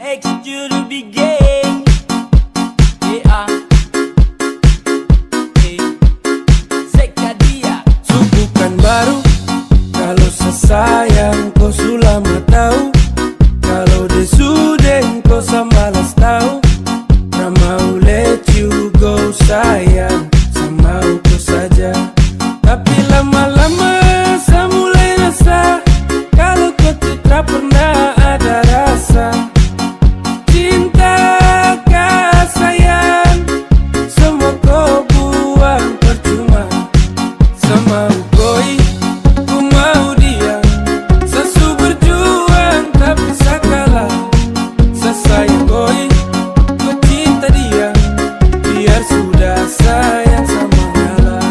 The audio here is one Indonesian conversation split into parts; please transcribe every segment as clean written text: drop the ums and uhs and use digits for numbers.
X to be gay. Yeah. Zekadia. Bukan baru kalau sesayang kau sudah tahu. Kalau desuden kau samalas tahu. Nah mau let you go sayang, sama kau saja. Tapi lama-lama saya mulai rasa kalau kau tidak pernah ada rasa. Cinta kah sayang, semua kau buang percuma. Sama koi, ku mau dia. Sesu berjuang tapi sakalah. Sesayang koi, ku cinta dia. Biar sudah sayang sama Allah.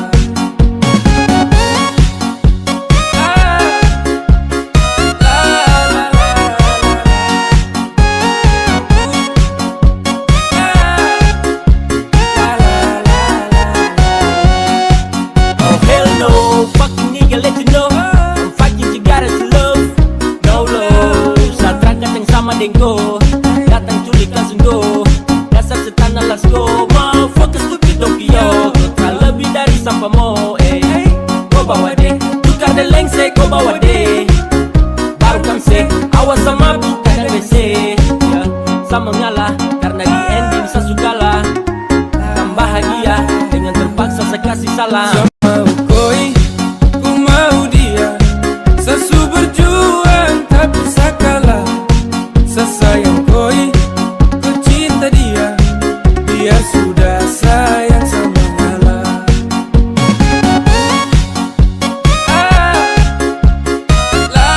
Oh hell no, fucking nigga let you know I'm fucking cigarettes to love. No love, saat berangkat yang sama dengko. Datang culik langsung go. Dasar setan let's go. Mau fokus stupid Tokyo. Kau lebih dari sampah mo. Kau bawa deh, tukar dan lengse kau bawa deh. Baru kamse, awas sama bukan dan WC ya. Sama ngalah, karena di ending saya sukalah. Dan bahagia, dengan terpaksa saya kasih salam. Sama koi, ku mau dia. Sesu berjuang tapi sakalah. Sesayang koi, ku cinta dia. Biar sudah sayang sama Allah. La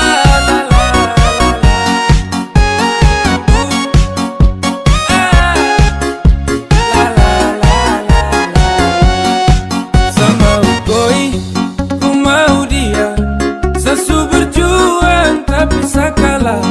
la la Sama koi, ku mau dia. Sesu berjuang tapi sakalah.